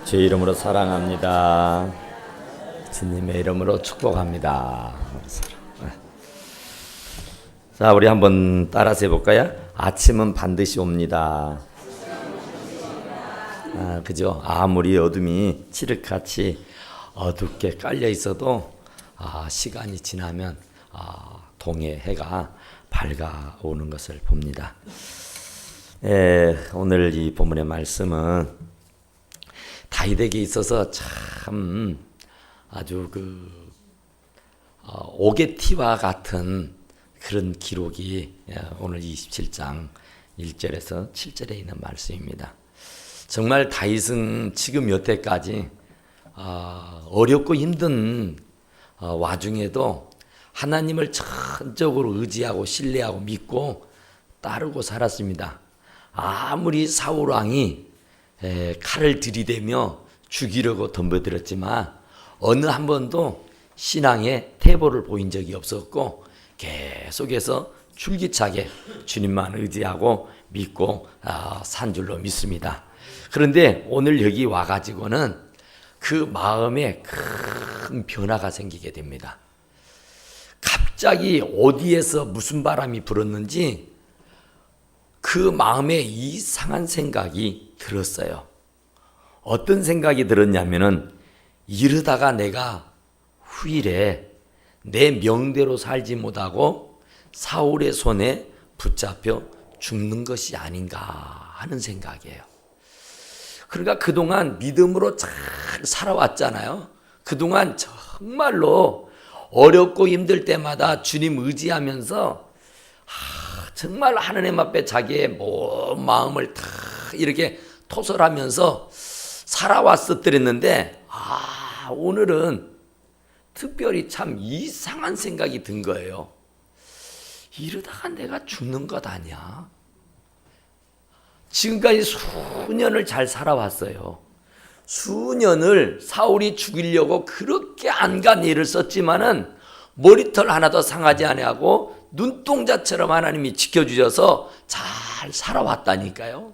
주의 이름으로 사랑합니다. 주님의 이름으로 축복합니다. 자, 우리 한번 따라서 해볼까요? 아침은 반드시 옵니다. 그죠? 아무리 어둠이 칠흑같이 어둡게 깔려 있어도 시간이 지나면 동해 해가 밝아오는 것을 봅니다. 오늘 이 본문의 말씀은 다윗에게 있어서 참 아주 오게티와 같은 그런 기록이 오늘 27장 1절에서 7절에 있는 말씀입니다. 정말 다윗은 지금 여태까지 어렵고 힘든 와중에도 하나님을 전적으로 의지하고 신뢰하고 믿고 따르고 살았습니다. 아무리 사울 왕이 칼을 들이대며 죽이려고 덤벼들었지만 어느 한 번도 신앙의 퇴보를 보인 적이 없었고 계속해서 줄기차게 주님만 의지하고 믿고 산 줄로 믿습니다. 그런데 오늘 여기 와가지고는 그 마음에 큰 변화가 생기게 됩니다. 갑자기 어디에서 무슨 바람이 불었는지 그 마음에 이상한 생각이 들었어요. 어떤 생각이 들었냐면은 이러다가 내가 후일에 내 명대로 살지 못하고 사울의 손에 붙잡혀 죽는 것이 아닌가 하는 생각이에요. 그러니까 그동안 믿음으로 잘 살아왔잖아요. 그동안 정말로 어렵고 힘들 때마다 주님 의지하면서 정말 하나님 앞에 자기의 모든 마음을 다 이렇게 토설하면서 살아왔었더랬는데 오늘은 특별히 참 이상한 생각이 든 거예요. 이러다가 내가 죽는 것 아니야? 지금까지 수년을 잘 살아왔어요. 수년을 사울이 죽이려고 그렇게 안간 일을 썼지만은 머리털 하나도 상하지 아니하고 눈동자처럼 하나님이 지켜주셔서 잘 살아왔다니까요.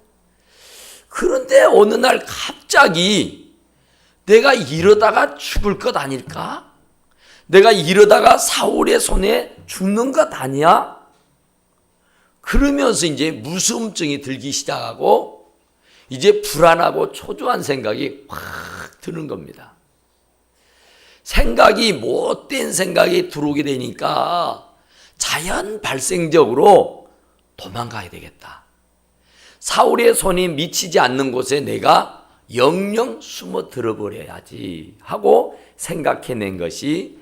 그런데 어느 날 갑자기 내가 이러다가 죽을 것 아닐까? 내가 이러다가 사울의 손에 죽는 것 아니야? 그러면서 이제 무서움증이 들기 시작하고 이제 불안하고 초조한 생각이 확 드는 겁니다. 생각이 못된 생각이 들어오게 되니까 자연 발생적으로 도망가야 되겠다. 사울의 손이 미치지 않는 곳에 내가 영영 숨어 들어버려야지 하고 생각해낸 것이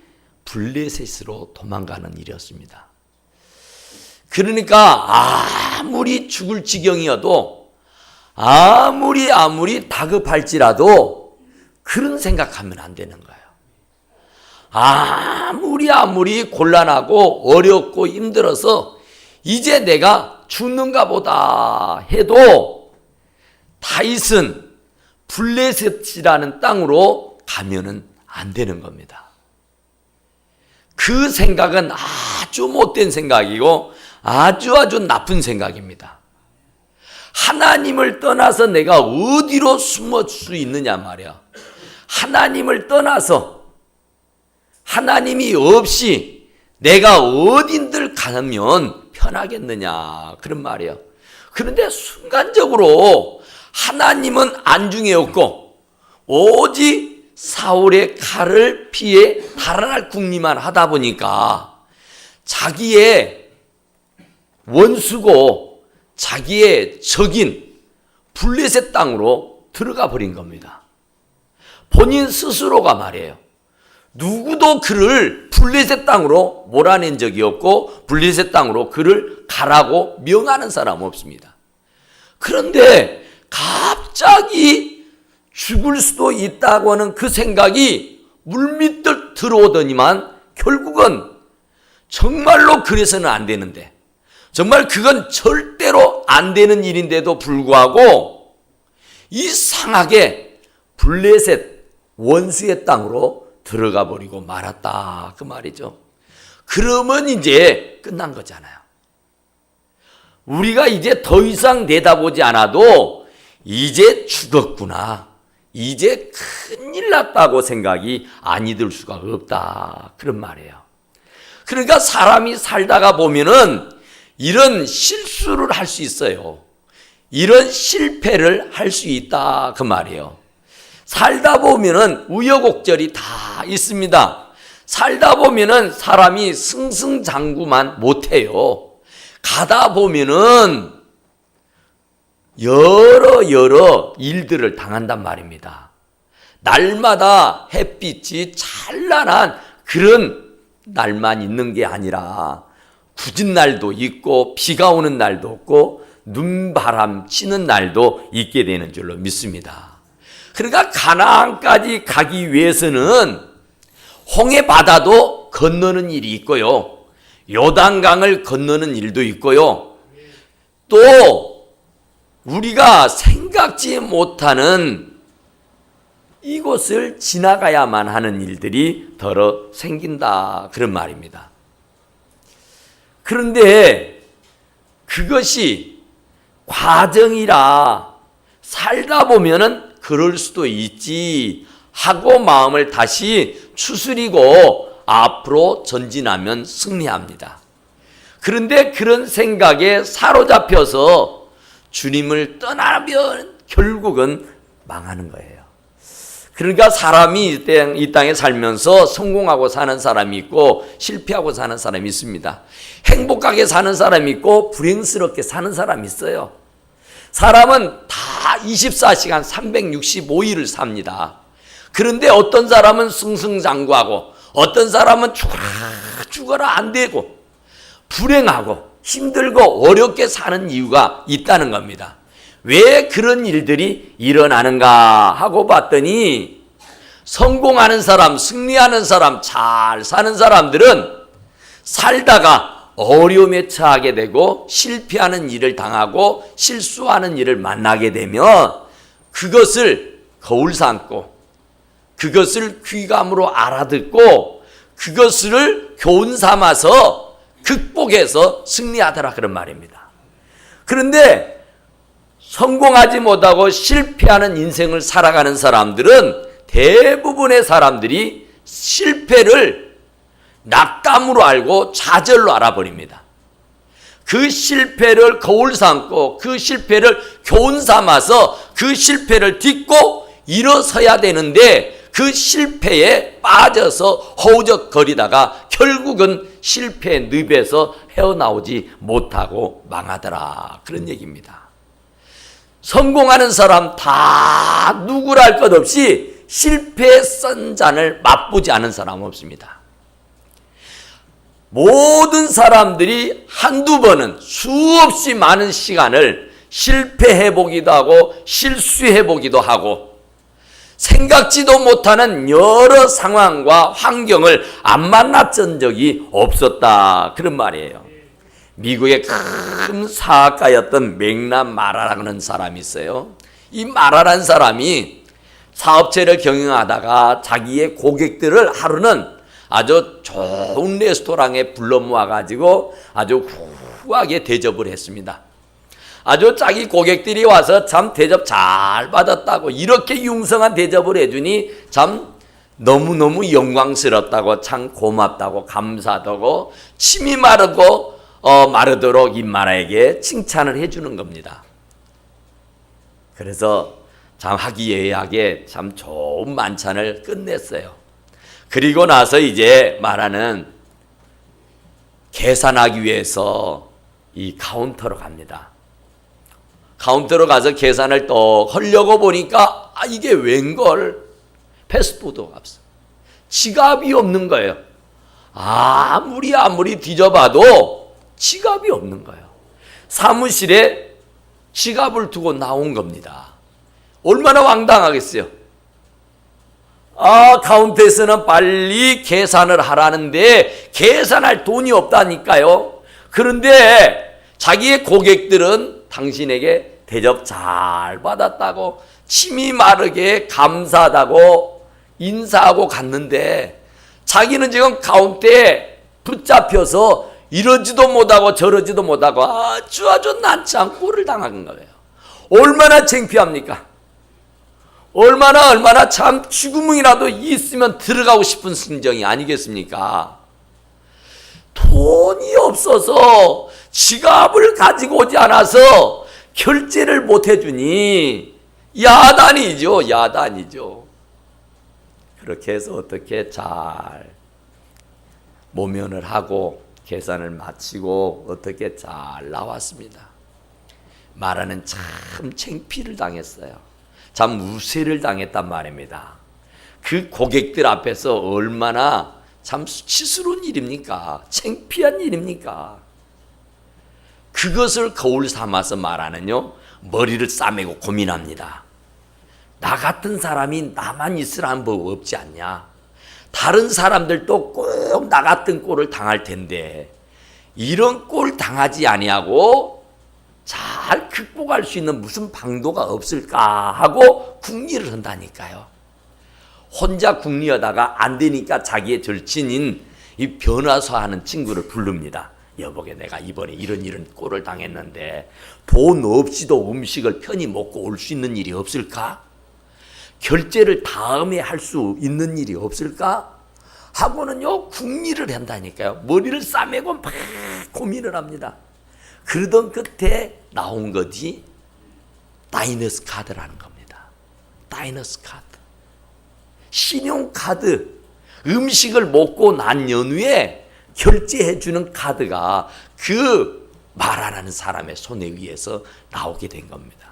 블레셋으로 도망가는 일이었습니다. 그러니까 아무리 죽을 지경이어도 아무리 다급할지라도 그런 생각하면 안 되는 거예요. 아무리 곤란하고 어렵고 힘들어서 이제 내가 죽는가 보다 해도 다윗은 블레셋이라는 땅으로 가면은 안 되는 겁니다. 그 생각은 아주 못된 생각이고 아주 나쁜 생각입니다. 하나님을 떠나서 내가 어디로 숨을 수 있느냐 말이야. 하나님을 떠나서 하나님이 없이 내가 어딘들 가면 편하겠느냐 그런 말이에요. 그런데 순간적으로 하나님은 안중에 없고 오직 사울의 칼을 피해 달아날 궁리만 하다 보니까 자기의 원수고 자기의 적인 블레셋 땅으로 들어가 버린 겁니다. 본인 스스로가 말이에요. 누구도 그를 블레셋 땅으로 몰아낸 적이 없고 블레셋 땅으로 그를 가라고 명하는 사람 없습니다. 그런데 갑자기 죽을 수도 있다고 하는 그 생각이 물밀듯 들어오더니만 결국은 정말로 그래서는 안 되는데 정말 그건 절대로 안 되는 일인데도 불구하고 이상하게 블레셋 원수의 땅으로 들어가 버리고 말았다 그 말이죠. 그러면 이제 끝난 거잖아요. 우리가 이제 더 이상 내다보지 않아도 이제 죽었구나, 이제 큰일 났다고 생각이 아니 들 수가 없다. 그런 말이에요. 그러니까 사람이 살다가 보면은 이런 실수를 할 수 있어요. 이런 실패를 할 수 있다. 그 말이에요. 살다 보면은 우여곡절이 다 있습니다. 살다 보면은 사람이 승승장구만 못해요. 가다 보면은 여러 일들을 당한단 말입니다. 날마다 햇빛이 찬란한 그런 날만 있는 게 아니라 굳은 날도 있고 비가 오는 날도 없고 눈바람 치는 날도 있게 되는 줄로 믿습니다. 그러니까 가나안까지 가기 위해서는 홍해 바다도 건너는 일이 있고요. 요단강을 건너는 일도 있고요. 또 우리가 생각지 못하는 이곳을 지나가야만 하는 일들이 더러 생긴다. 그런 말입니다. 그런데 그것이 과정이라 살다 보면은 그럴 수도 있지 하고 마음을 다시 추스리고 앞으로 전진하면 승리합니다. 그런데 그런 생각에 사로잡혀서 주님을 떠나면 결국은 망하는 거예요. 그러니까 사람이 이 땅에 살면서 성공하고 사는 사람이 있고 실패하고 사는 사람이 있습니다. 행복하게 사는 사람이 있고 불행스럽게 사는 사람이 있어요. 사람은 다 24시간 365일을 삽니다. 그런데 어떤 사람은 승승장구하고 어떤 사람은 죽어라 안 되고 불행하고 힘들고 어렵게 사는 이유가 있다는 겁니다. 왜 그런 일들이 일어나는가 하고 봤더니 성공하는 사람, 승리하는 사람, 잘 사는 사람들은 살다가 어려움에 처하게 되고 실패하는 일을 당하고 실수하는 일을 만나게 되면 그것을 거울 삼고 그것을 귀감으로 알아듣고 그것을 교훈 삼아서 극복해서 승리하더라 그런 말입니다. 그런데 성공하지 못하고 실패하는 인생을 살아가는 사람들은 대부분의 사람들이 실패를 낙담으로 알고 좌절로 알아버립니다. 그 실패를 거울 삼고 그 실패를 교훈 삼아서 그 실패를 딛고 일어서야 되는데 그 실패에 빠져서 허우적거리다가 결국은 실패의 늪에서 헤어나오지 못하고 망하더라 그런 얘기입니다. 성공하는 사람 다 누구랄 것 없이 실패의 쓴 잔을 맛보지 않은 사람은 없습니다. 모든 사람들이 한두 번은 수없이 많은 시간을 실패해보기도 하고 실수해보기도 하고 생각지도 못하는 여러 상황과 환경을 안 만났던 적이 없었다 그런 말이에요. 미국의 큰 사학가였던 맥남 마라라는 사람이 있어요. 이 마라라는 사람이 사업체를 경영하다가 자기의 고객들을 하루는 아주 좋은 레스토랑에 불러 모아가지고 아주 후하게 대접을 했습니다. 아주 자기 고객들이 와서 참 대접 잘 받았다고 이렇게 융성한 대접을 해주니 참 너무너무 영광스럽다고 참 고맙다고 감사하다고 침이 마르고 마르도록 이 마라에게 칭찬을 해주는 겁니다. 그래서 참 화기애애하게 참 좋은 만찬을 끝냈어요. 그리고 나서 이제 마라는 계산하기 위해서 이 카운터로 갑니다. 카운터로 가서 계산을 또 하려고 보니까 이게 웬걸 패스트푸드가 없어. 지갑이 없는 거예요. 아무리 뒤져봐도 지갑이 없는 거예요. 사무실에 지갑을 두고 나온 겁니다. 얼마나 황당하겠어요. 카운터에서는 빨리 계산을 하라는데 계산할 돈이 없다니까요. 그런데 자기의 고객들은 당신에게 대접 잘 받았다고 침이 마르게 감사하다고 인사하고 갔는데 자기는 지금 가운데에 붙잡혀서 이러지도 못하고 저러지도 못하고 아주 난처한 꼴을 당한 거예요. 얼마나 창피합니까? 얼마나 참 죽음이라도 있으면 들어가고 싶은 심정이 아니겠습니까? 돈이 없어서 지갑을 가지고 오지 않아서 결제를 못 해주니 야단이죠, 야단이죠. 그렇게 해서 어떻게 잘 모면을 하고 계산을 마치고 어떻게 잘 나왔습니다. 마라는 참 창피를 당했어요. 참 무쇠를 당했단 말입니다. 그 고객들 앞에서 얼마나 참 수치스러운 일입니까? 창피한 일입니까? 그것을 거울 삼아서 마라는요, 머리를 싸매고 고민합니다. 나 같은 사람이 나만 있으라는 법 없지 않냐? 다른 사람들도 꼭 나 같은 꼴을 당할 텐데 이런 꼴 당하지 아니하고 잘 극복할 수 있는 무슨 방도가 없을까 하고 궁리를 한다니까요. 혼자 궁리하다가 안 되니까 자기의 절친인 이 변화서 하는 친구를 부릅니다. 여보게, 내가 이번에 이런 꼴을 당했는데 돈 없이도 음식을 편히 먹고 올 수 있는 일이 없을까? 결제를 다음에 할 수 있는 일이 없을까? 하고는요, 궁리를 한다니까요. 머리를 싸매고 막 고민을 합니다. 그러던 끝에 나온 것이 다이너스 카드라는 겁니다. 다이너스 카드. 신용카드. 음식을 먹고 난 연후에 결제해주는 카드가 그 마라라는 사람의 손에 의해서 나오게 된 겁니다.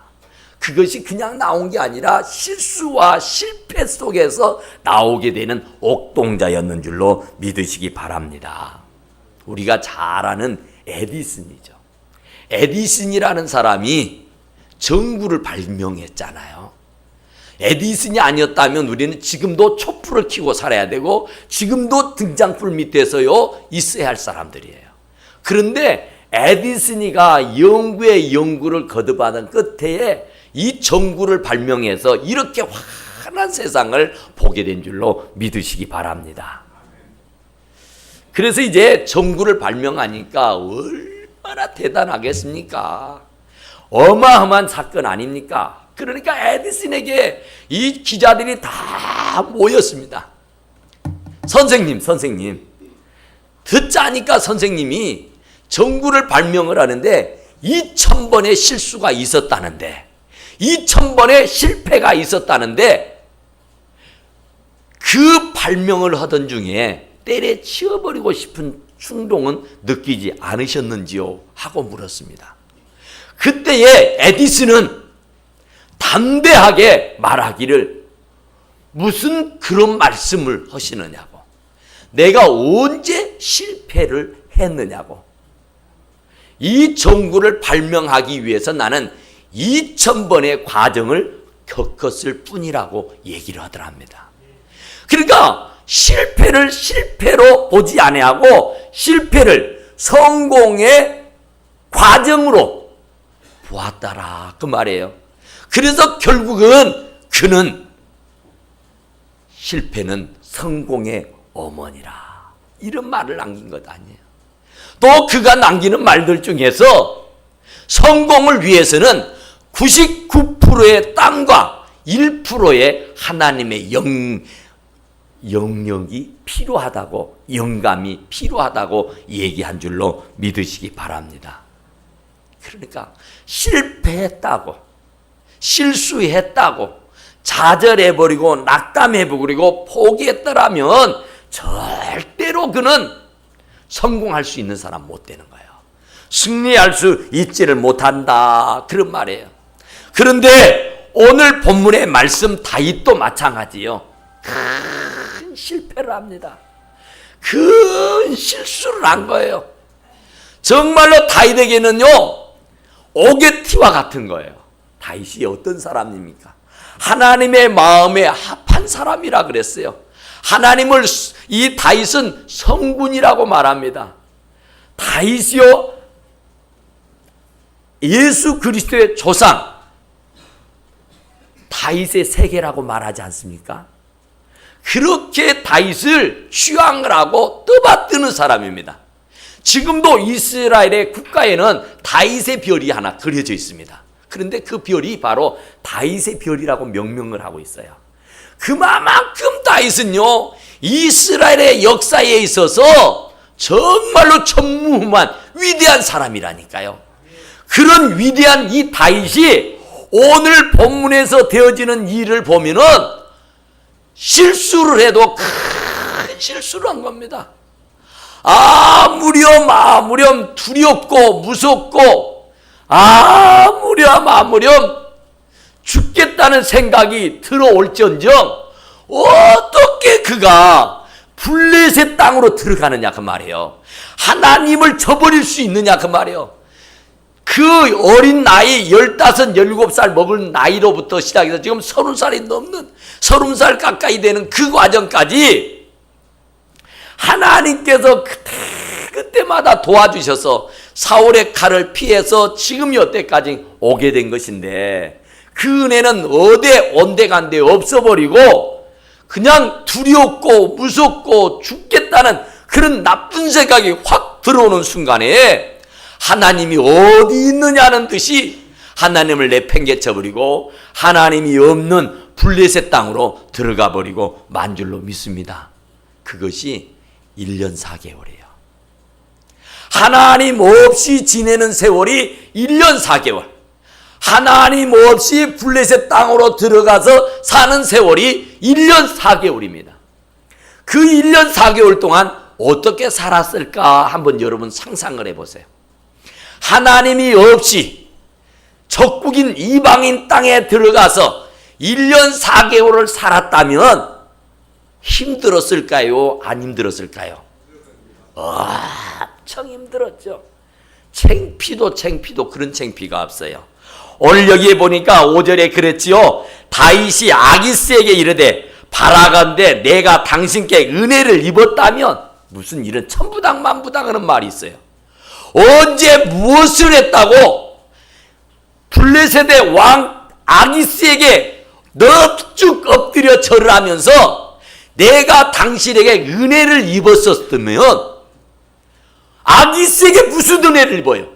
그것이 그냥 나온 게 아니라 실수와 실패 속에서 나오게 되는 옥동자였는 줄로 믿으시기 바랍니다. 우리가 잘 아는 에디슨이죠. 에디슨이라는 사람이 전구를 발명했잖아요. 에디슨이 아니었다면 우리는 지금도 촛불을 켜고 살아야 되고 지금도 등장불 밑에서요 있어야 할 사람들이에요. 그런데 에디슨이가 연구를 거듭하던 끝에 이 전구를 발명해서 이렇게 환한 세상을 보게 된 줄로 믿으시기 바랍니다. 그래서 이제 전구를 발명하니까 얼마나 대단하겠습니까? 어마어마한 사건 아닙니까? 그러니까 에디슨에게 이 기자들이 다 모였습니다. 선생님 듣자니까 선생님이 전구를 발명을 하는데 2000번의 실수가 있었다는데 2000번의 실패가 있었다는데 그 발명을 하던 중에 때려치워버리고 싶은 충동은 느끼지 않으셨는지요? 하고 물었습니다. 그때에 에디슨은 담대하게 말하기를 무슨 그런 말씀을 하시느냐고. 내가 언제 실패를 했느냐고. 이 전구를 발명하기 위해서 나는 2000번의 과정을 겪었을 뿐이라고 얘기를 하더랍니다. 그러니까 실패를 실패로 보지 아니하고 실패를 성공의 과정으로 보았다라 그 말이에요. 그래서 결국은 그는 실패는 성공의 어머니라 이런 말을 남긴 것 아니에요. 또 그가 남기는 말들 중에서 성공을 위해서는 99%의 땅과 1%의 하나님의 영역이 필요하다고, 영감이 필요하다고 얘기한 줄로 믿으시기 바랍니다. 그러니까 실패했다고, 실수했다고, 좌절해버리고 낙담해버리고 포기했더라면 절대로 그는 성공할 수 있는 사람 못 되는 거예요. 승리할 수 있지를 못한다 그런 말이에요. 그런데 오늘 본문의 말씀 다윗도 마찬가지요. 큰 실패를 합니다. 큰 실수를 한 거예요. 정말로 다윗에게는요 오게티와 같은 거예요. 다윗이 어떤 사람입니까? 하나님의 마음에 합한 사람이라 그랬어요. 하나님을 이 다윗은 성군이라고 말합니다. 다윗이요 예수 그리스도의 조상 다윗의 세계라고 말하지 않습니까? 그렇게 다윗을 취향을 하고 떠받드는 사람입니다. 지금도 이스라엘의 국가에는 다윗의 별이 하나 그려져 있습니다. 그런데 그 별이 바로 다윗의 별이라고 명명을 하고 있어요. 그만큼 다윗은요, 이스라엘의 역사에 있어서 정말로 전무후무한 위대한 사람이라니까요. 그런 위대한 이 다윗이 오늘 본문에서 되어지는 일을 보면은 실수를 해도 큰 실수를 한 겁니다. 아무렴 두렵고 무섭고 아무렴 죽겠다는 생각이 들어올지언정 어떻게 그가 블레셋 땅으로 들어가느냐 그 말이에요. 하나님을 저버릴 수 있느냐 그 말이에요. 그 어린 나이 15, 17살 먹은 나이로부터 시작해서 지금 30살이 넘는 30살 가까이 되는 그 과정까지 하나님께서 그때마다 도와주셔서 사울의 칼을 피해서 지금 여태까지 오게 된 것인데 그 은혜는 온데간데 없어버리고 그냥 두렵고 무섭고 죽겠다는 그런 나쁜 생각이 확 들어오는 순간에 하나님이 어디 있느냐는 듯이 하나님을 내팽개쳐버리고 하나님이 없는 블레셋 땅으로 들어가 버리고 만 줄로 믿습니다. 그것이 1년 4개월이에요. 하나님 없이 지내는 세월이 1년 4개월. 하나님 없이 블레셋 땅으로 들어가서 사는 세월이 1년 4개월입니다. 그 1년 4개월 동안 어떻게 살았을까 한번 여러분 상상을 해보세요. 하나님이 없이 적국인 이방인 땅에 들어가서 1년 4개월을 살았다면 힘들었을까요? 안 힘들었을까요? 엄청 힘들었죠. 창피도 그런 창피가 없어요. 오늘 여기에 보니까 5절에 그랬지요. 다윗이 아기스에게 이르되 바라건대 내가 당신께 은혜를 입었다면, 무슨 이런 천부당 만부당 하는 말이 있어요. 언제 무엇을 했다고 블레셋의 왕 아기스에게 넙죽 엎드려 절을 하면서 내가 당신에게 은혜를 입었었으면, 아기스에게 무슨 은혜를 입어요?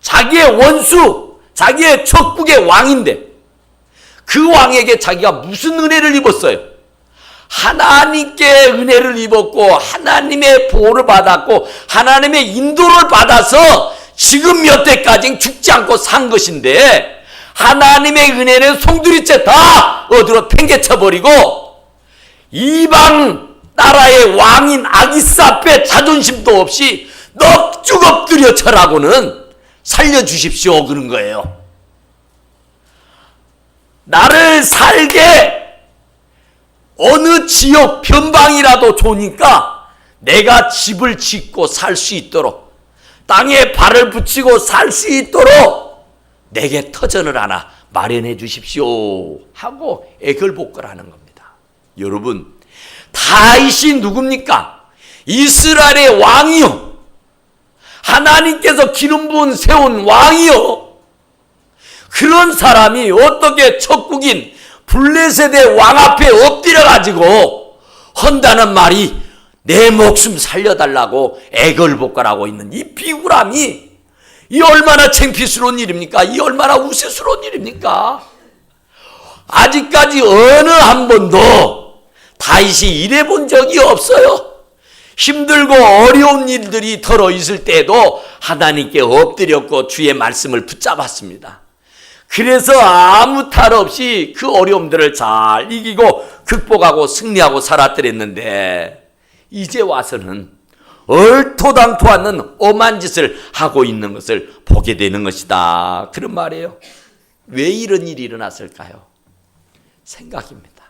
자기의 원수, 자기의 적국의 왕인데 그 왕에게 자기가 무슨 은혜를 입었어요? 하나님께 은혜를 입었고 하나님의 보호를 받았고 하나님의 인도를 받아서 지금 여태까지 죽지 않고 산 것인데, 하나님의 은혜는 송두리째 다 어디로 팽개쳐버리고 이방 나라의 왕인 아기스 앞에 자존심도 없이 넙죽 엎드려 절하고는 살려주십시오 그런 거예요. 나를 살게 어느 지역 변방이라도 좋으니까 내가 집을 짓고 살 수 있도록, 땅에 발을 붙이고 살 수 있도록 내게 터전을 하나 마련해 주십시오 하고 애걸복걸하는 겁니다. 여러분, 다윗이 누굽니까? 이스라엘의 왕이요, 하나님께서 기름 부은 세운 왕이요, 그런 사람이 어떻게 적국인 블레셋의 왕 앞에 엎드려가지고 헌다는 말이 내 목숨 살려달라고 애걸복걸하고 있는 이 비굴함이, 이 얼마나 창피스러운 일입니까? 이 얼마나 우스스러운 일입니까? 아직까지 어느 한 번도 다윗이 이래본 적이 없어요. 힘들고 어려운 일들이 덜어 있을 때에도 하나님께 엎드렸고 주의 말씀을 붙잡았습니다. 그래서 아무 탈 없이 그 어려움들을 잘 이기고 극복하고 승리하고 살았더랬는데, 이제 와서는 얼토당토 않는 엄한 짓을 하고 있는 것을 보게 되는 것이다 그런 말이에요. 왜 이런 일이 일어났을까요? 생각입니다.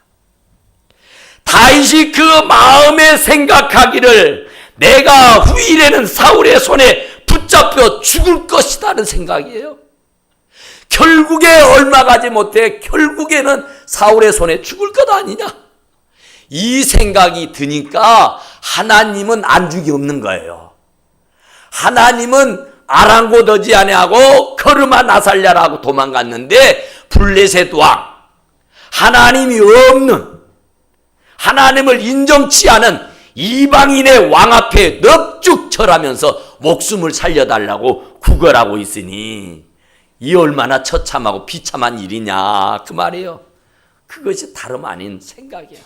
다윗이 그 마음에 생각하기를 내가 후일에는 사울의 손에 붙잡혀 죽을 것이라는 생각이에요. 결국에 얼마 가지 못해 결국에는 사울의 손에 죽을 것 아니냐, 이 생각이 드니까 하나님은 안죽이 없는 거예요. 하나님은 아랑곳하지 아니하고 거르마 나살랴라고 도망갔는데 블레셋 왕, 하나님이 없는, 하나님을 인정치 않은 이방인의 왕 앞에 넙죽 절하면서 목숨을 살려달라고 구걸하고 있으니 이 얼마나 처참하고 비참한 일이냐 그 말이에요. 그것이 다름 아닌 생각이에요.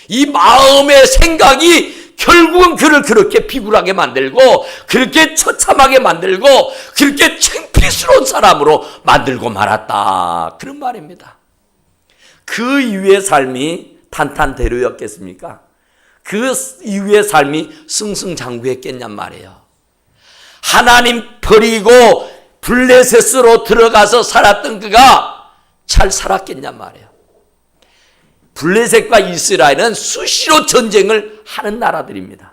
이 마음의 생각이 결국은 그를 그렇게 비굴하게 만들고 그렇게 처참하게 만들고 그렇게 창피스러운 사람으로 만들고 말았다 그런 말입니다. 그 이후의 삶이 탄탄대로였겠습니까? 그 이후의 삶이 승승장구했겠냔 말이에요. 하나님 버리고 블레셋으로 들어가서 살았던 그가 잘 살았겠냔 말이에요. 블레셋과 이스라엘은 수시로 전쟁을 하는 나라들입니다.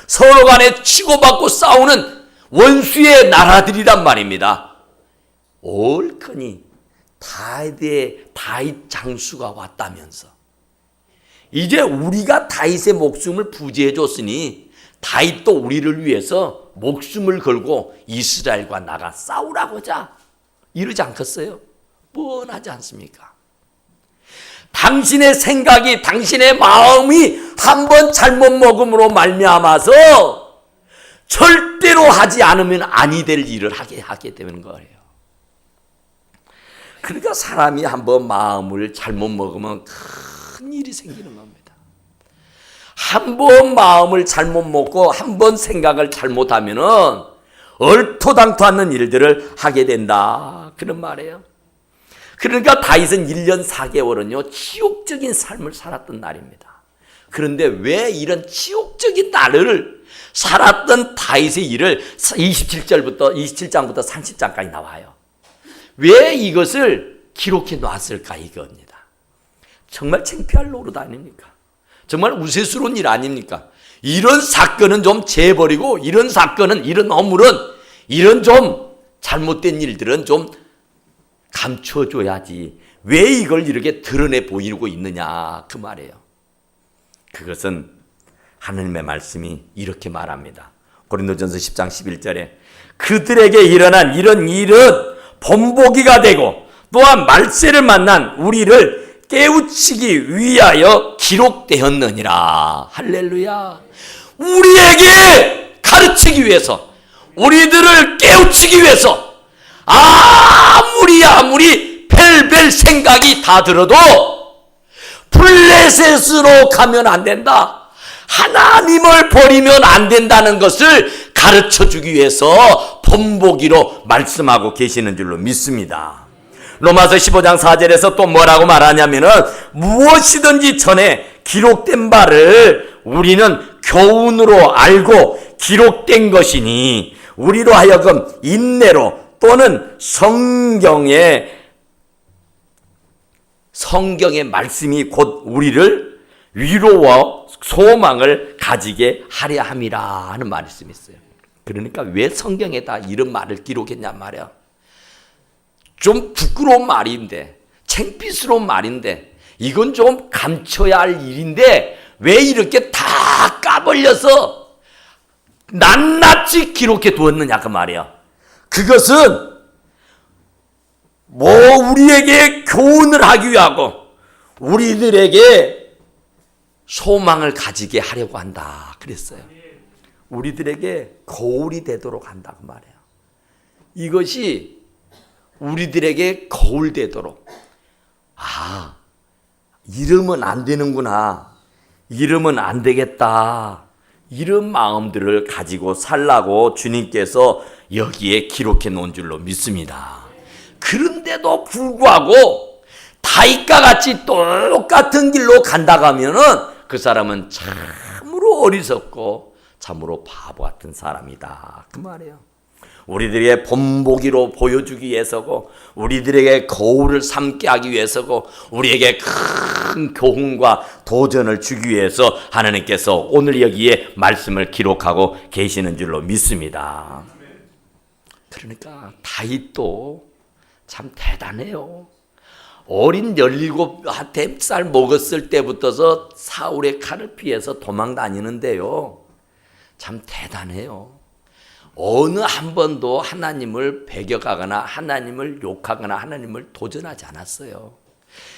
서로 간에 치고받고 싸우는 원수의 나라들이란 말입니다. 옳거니 다윗 장수가 왔다면서 이제 우리가 다윗의 목숨을 부지해 줬으니 다윗도 우리를 위해서 목숨을 걸고 이스라엘과 나가 싸우라고자 이러지 않겠어요? 뻔하지 않습니까? 당신의 생각이 당신의 마음이 한번 잘못 먹음으로 말미암아서 절대로 하지 않으면 아니 될 일을 하게 되는 거예요. 그러니까 사람이 한번 마음을 잘못 먹으면 큰 일이 생기는 겁니다. 한번 마음을 잘못 먹고 한번 생각을 잘못하면은 얼토당토 않는 일들을 하게 된다 그런 말이에요. 그러니까 다윗은 1년 4개월은요 치욕적인 삶을 살았던 날입니다. 그런데 왜 이런 치욕적인 날을 살았던 다윗의 일을 27장부터 30장까지 나와요. 왜 이것을 기록해 놨을까 이겁니다. 정말 창피할 노릇 아닙니까? 정말 우스스러운 일 아닙니까? 이런 사건은 좀 재버리고 이런 사건은 이런 어물은 이런 좀 잘못된 일들은 좀 감춰줘야지 왜 이걸 이렇게 드러내 보이고 있느냐 그 말이에요. 그것은 하나님의 말씀이 이렇게 말합니다. 고린도전서 10장 11절에 그들에게 일어난 이런 일은 본보기가 되고 또한 말세를 만난 우리를 깨우치기 위하여 기록되었느니라. 할렐루야. 우리에게 가르치기 위해서 우리들을 깨우치기 위해서 아무리 별별 생각이 다 들어도 블레셋으로 가면 안 된다. 하나님을 버리면 안 된다는 것을 가르쳐주기 위해서 본보기로 말씀하고 계시는 줄로 믿습니다. 로마서 15장 4절에서 또 뭐라고 말하냐면은 무엇이든지 전에 기록된 바를 우리는 교훈으로 알고 기록된 것이니 우리로 하여금 인내로 또는 성경의 말씀이 곧 우리를 위로와 소망을 가지게 하려 함이라 하는 말씀이 있어요. 그러니까 왜 성경에다 이런 말을 기록했냐 말이야. 좀 부끄러운 말인데 창피스러운 말인데 이건 좀 감춰야 할 일인데 왜 이렇게 다 까벌려서 낱낱이 기록해 두었느냐 그 말이야. 그것은 우리에게 교훈을 하기 위하고 우리들에게 소망을 가지게 하려고 한다 그랬어요. 우리들에게 거울이 되도록 한다 그 말이에요. 이것이 우리들에게 거울 되도록 이러면 안 되는구나, 이러면 안 되겠다, 이런 마음들을 가지고 살라고 주님께서 여기에 기록해 놓은 줄로 믿습니다. 그런데도 불구하고 다윗과 같이 똑같은 길로 간다고 하면은 그 사람은 참으로 어리석고 참으로 바보 같은 사람이다 그 말이에요. 우리들에게 본보기로 보여주기 위해서고 우리들에게 거울을 삼게 하기 위해서고 우리에게 큰 교훈과 도전을 주기 위해서 하나님께서 오늘 여기에 말씀을 기록하고 계시는 줄로 믿습니다. 그러니까 다윗도 참 대단해요. 어린 17살 먹었을 때부터서 사울의 칼을 피해서 도망 다니는데요. 참 대단해요. 어느 한 번도 하나님을 배격하거나 하나님을 욕하거나 하나님을 도전하지 않았어요.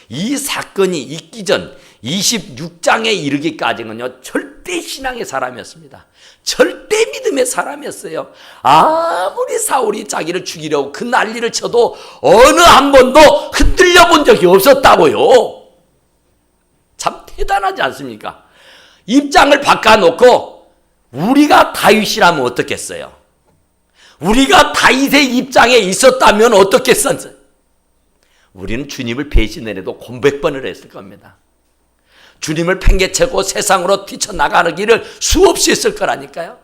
이 사건이 있기 전 26장에 이르기까지는요, 절대 신앙의 사람이었습니다. 절대 믿음의 사람이었어요. 아무리 사울이 자기를 죽이려고 그 난리를 쳐도 어느 한 번도 흔들려 본 적이 없었다고요. 참 대단하지 않습니까? 입장을 바꿔놓고 우리가 다윗이라면 어떻겠어요? 우리가 다윗의 입장에 있었다면 어떻겠어요? 우리는 주님을 배신해도 공백번을 했을 겁니다. 주님을 팽개치고 세상으로 뛰쳐나가는 길을 수없이 했을 거라니까요.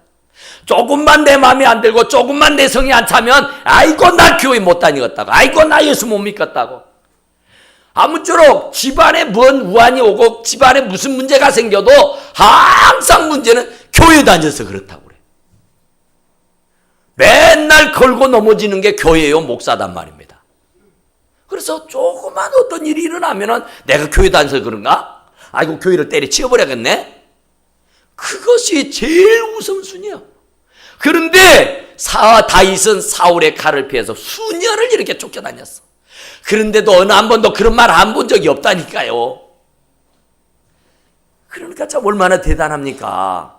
조금만 내 마음에 안 들고 조금만 내 성이 안 차면 아이고 나 교회 못 다니겠다고, 아이고 나 예수 못 믿겠다고, 아무쪼록 집안에 뭔 우환이 오고 집안에 무슨 문제가 생겨도 항상 문제는 교회 다녀서 그렇다고 그래. 맨날 걸고 넘어지는 게 교회요 목사단 말입니다. 그래서 조그만 어떤 일이 일어나면은 내가 교회 다녀서 그런가? 아이고 교회를 때려치워버려야겠네? 그것이 제일 우선순위예요. 그런데 다윗은 사울의 칼을 피해서 수년을 이렇게 쫓겨다녔어. 그런데도 어느 한 번도 그런 말 안 본 적이 없다니까요. 그러니까 참 얼마나 대단합니까?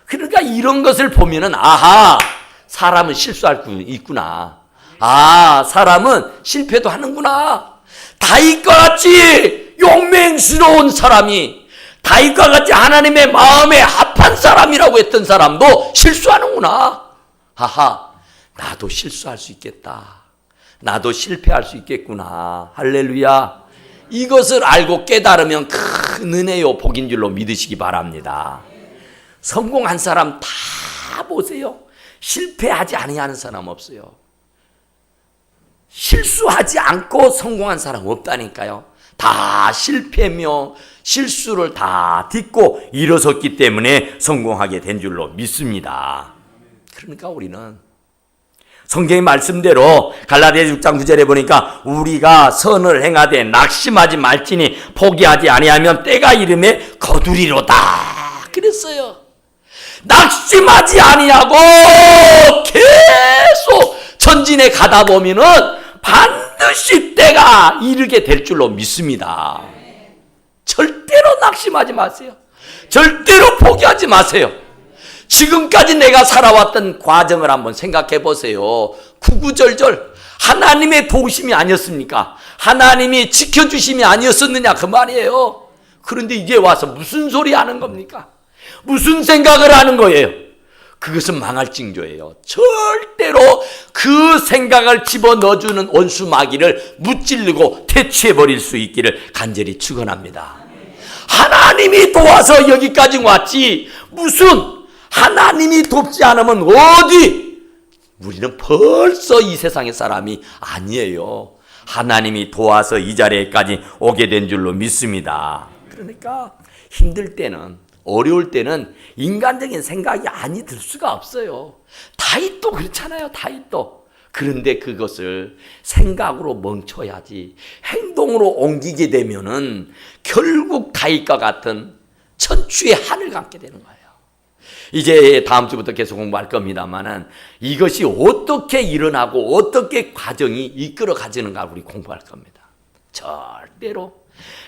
그러니까 이런 것을 보면은 아하, 사람은 실수할 수 있구나. 아, 사람은 실패도 하는구나. 다윗과 같이 용맹스러운 사람이, 다윗과 같이 하나님의 마음에 합한 사람이라고 했던 사람도 실수하는구나. 하하, 나도 실수할 수 있겠다. 나도 실패할 수 있겠구나. 할렐루야. 이것을 알고 깨달으면 큰 은혜요 복인 줄로 믿으시기 바랍니다. 성공한 사람 다 보세요. 실패하지 아니하는 사람 없어요. 실수하지 않고 성공한 사람 없다니까요. 다 실패며 실수를 다 딛고 일어섰기 때문에 성공하게 된 줄로 믿습니다. 그러니까 우리는 성경의 말씀대로 갈라디아 6장 9절에 보니까 우리가 선을 행하되 낙심하지 말지니 포기하지 아니하면 때가 이름에 거두리로다 그랬어요. 낙심하지 아니하고 계속 전진해 가다 보면은 반드시 때가 이르게 될 줄로 믿습니다. 절대로 낙심하지 마세요. 절대로 포기하지 마세요. 지금까지 내가 살아왔던 과정을 한번 생각해 보세요. 구구절절 하나님의 도우심이 아니었습니까? 하나님이 지켜주심이 아니었었느냐 그 말이에요. 그런데 이제 와서 무슨 소리 하는 겁니까? 무슨 생각을 하는 거예요? 그것은 망할 징조예요. 절대로 그 생각을 집어넣어주는 원수 마귀를 무찌르고 퇴치해버릴 수 있기를 간절히 축원합니다. 하나님이 도와서 여기까지 왔지 무슨 하나님이 돕지 않으면 어디? 우리는 벌써 이 세상의 사람이 아니에요. 하나님이 도와서 이 자리에까지 오게 된 줄로 믿습니다. 그러니까 힘들 때는, 어려울 때는 인간적인 생각이 아니 들 수가 없어요. 다윗도 그렇잖아요. 다윗도. 그런데 그것을 생각으로 멈춰야지 행동으로 옮기게 되면은 결국 다윗과 같은 천추의 한을 감게 되는 거예요. 이제 다음 주부터 계속 공부할 겁니다만은 이것이 어떻게 일어나고 어떻게 과정이 이끌어 가지는가 우리 공부할 겁니다. 절대로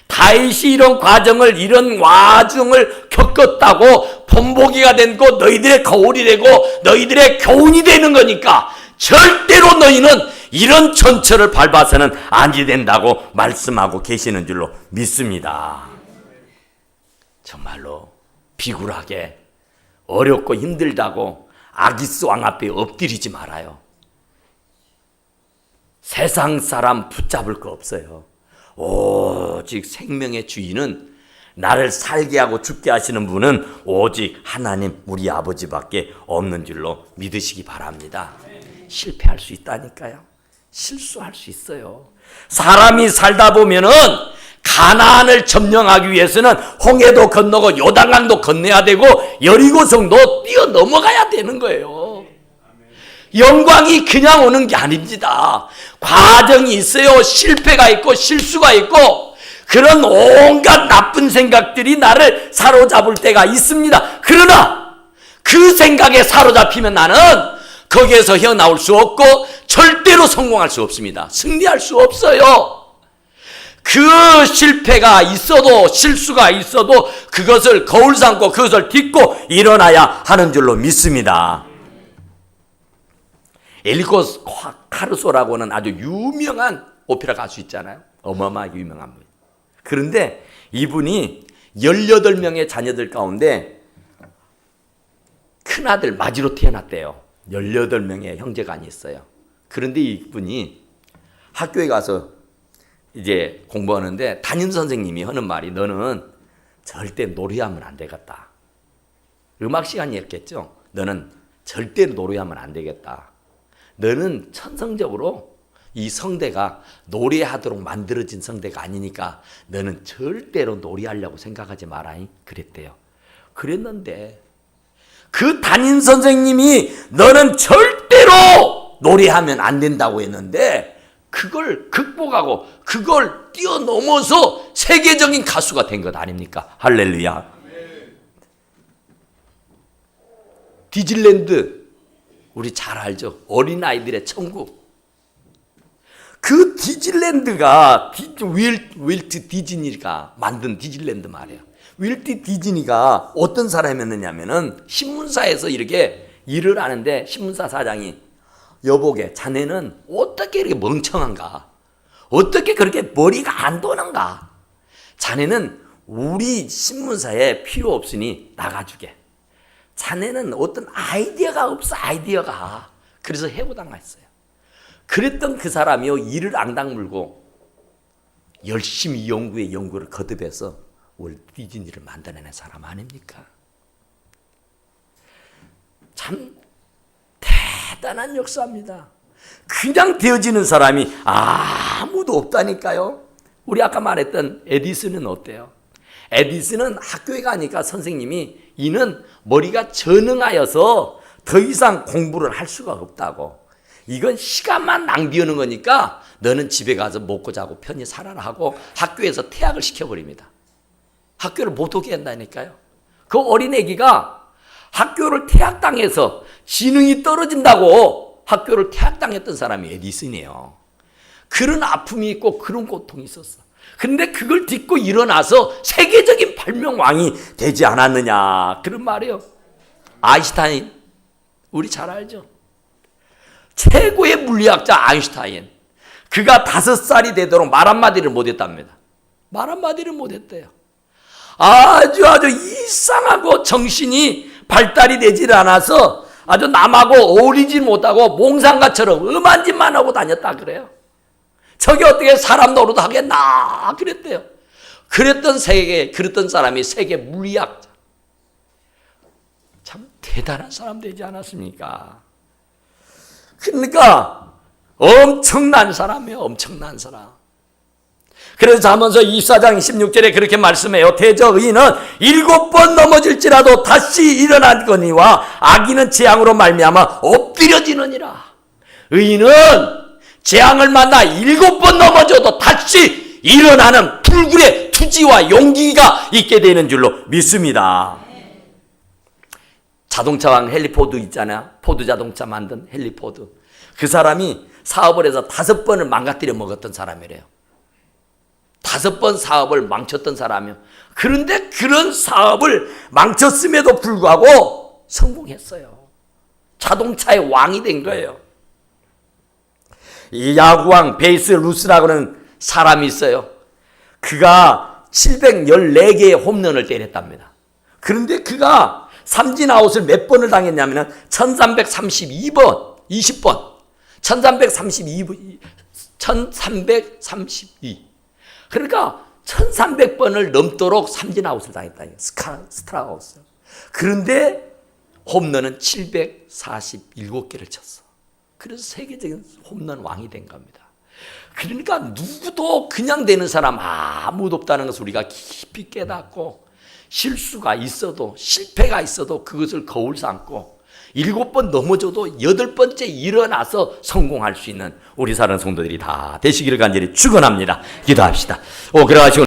다윗이 이런 과정을, 이런 와중을 겪었다고 본보기가 되고 너희들의 거울이 되고 너희들의 교훈이 되는 거니까 절대로 너희는 이런 전철을 밟아서는 아니 된다고 말씀하고 계시는 줄로 믿습니다. 정말로 비굴하게 어렵고 힘들다고 아기스 왕 앞에 엎드리지 말아요. 세상 사람 붙잡을 거 없어요. 오직 생명의 주인은, 나를 살게 하고 죽게 하시는 분은 오직 하나님 우리 아버지밖에 없는 줄로 믿으시기 바랍니다. 실패할 수 있다니까요. 실수할 수 있어요. 사람이 살다 보면은 가나안을 점령하기 위해서는 홍해도 건너고 요단강도 건너야 되고 여리고성도 뛰어넘어가야 되는 거예요. 영광이 그냥 오는 게 아닙니다. 과정이 있어요. 실패가 있고 실수가 있고 그런 온갖 나쁜 생각들이 나를 사로잡을 때가 있습니다. 그러나 그 생각에 사로잡히면 나는 거기에서 헤어나올 수 없고 절대로 성공할 수 없습니다. 승리할 수 없어요. 그 실패가 있어도 실수가 있어도 그것을 거울 삼고 그것을 딛고 일어나야 하는 줄로 믿습니다. 엘리코 카루소라고는 아주 유명한 오페라 가수 있잖아요. 어마어마하게 유명한 분. 그런데 이분이 18명의 자녀들 가운데 큰아들 마지로 태어났대요. 18명의 형제간이 있어요. 그런데 이분이 학교에 가서 이제 공부하는데 담임 선생님이 하는 말이 너는 절대 노래하면 안 되겠다. 음악 시간이었겠죠. 너는 절대 노래하면 안 되겠다. 너는 천성적으로 이 성대가 노래하도록 만들어진 성대가 아니니까 너는 절대로 노래하려고 생각하지 마라. 그랬대요. 그랬는데 그 담임 선생님이 너는 절대로 노래하면 안 된다고 했는데 그걸 극복하고 그걸 뛰어넘어서 세계적인 가수가 된 것 아닙니까? 할렐루야. 디즈니랜드 우리 잘 알죠? 어린아이들의 천국. 그 디즈니랜드가 윌트 디즈니가 만든 디즈니랜드 말이에요. 윌트 디즈니가 어떤 사람이었느냐면은 신문사에서 이렇게 일을 하는데 신문사 사장이 여보게 자네는 어떻게 이렇게 멍청한가? 어떻게 그렇게 머리가 안 도는가? 자네는 우리 신문사에 필요 없으니 나가주게. 자네는 어떤 아이디어가 없어 아이디어가. 그래서 해고당했어요. 그랬던 그 사람이요 이를 앙당 물고 열심히 연구를 거듭해서 월트 디즈니를 만들어낸 사람 아닙니까? 참 대단한 역사입니다. 그냥 되어지는 사람이 아무도 없다니까요. 우리 아까 말했던 에디슨은 어때요? 에디슨은 학교에 가니까 선생님이 이는 머리가 전응하여서 더 이상 공부를 할 수가 없다고. 이건 시간만 낭비하는 거니까 너는 집에 가서 먹고 자고 편히 살아라 하고 학교에서 퇴학을 시켜버립니다. 학교를 못 오게 한다니까요. 그 어린애기가 학교를 퇴학당해서 지능이 떨어진다고 학교를 퇴학당했던 사람이 에디슨이에요. 그런 아픔이 있고 그런 고통이 있었어. 근데 그걸 딛고 일어나서 세계적인 발명왕이 되지 않았느냐 그런 말이에요. 아인슈타인 우리 잘 알죠. 최고의 물리학자 아인슈타인. 그가 5살이 되도록 말 한마디를 못했답니다. 말 한마디를 못했대요. 아주 이상하고 정신이 발달이 되질 않아서 아주 남하고 어울리지 못하고 몽상가처럼 음한 짓만 하고 다녔다 그래요. 저게 어떻게 사람 노릇 하겠나 그랬대요. 그랬던 사람이 세계 물리학자. 참 대단한 사람 되지 않았습니까? 그러니까 엄청난 사람이에요. 엄청난 사람. 그래서 잠언서 24장 16절에 그렇게 말씀해요. 대저 의인은 7번 넘어질지라도 다시 일어나거니와 악인은 재앙으로 말미암아 엎드려지느니라. 의인은 재앙을 만나 7번 넘어져도 다시 일어나는 불굴의 투지와 용기가 있게 되는 줄로 믿습니다. 자동차왕 헨리 포드 있잖아요. 포드 자동차 만든 헨리 포드. 그 사람이 사업을 해서 5번을 망가뜨려 먹었던 사람이래요. 5번 사업을 망쳤던 사람이요. 그런데 그런 사업을 망쳤음에도 불구하고 성공했어요. 자동차의 왕이 된 거예요. 이 야구왕 베이스 루스라고는 사람이 있어요. 그가 714개의 홈런을 때렸답니다. 그런데 그가 삼진 아웃을 몇 번을 당했냐면 1332번, 20번, 1332. 그러니까 1300번을 넘도록 삼진 아웃을 당했다. 스트라우스. 그런데 홈런은 747개를 쳤어. 그래서 세계적인 홈런 왕이 된 겁니다. 그러니까 누구도 그냥 되는 사람 아무도 없다는 것을 우리가 깊이 깨닫고 실수가 있어도 실패가 있어도 그것을 거울 삼고 7번 넘어져도 8번째 일어나서 성공할 수 있는 우리 사랑하는 성도들이 다 되시기를 간절히 축원합니다. 기도합시다. 그래가지고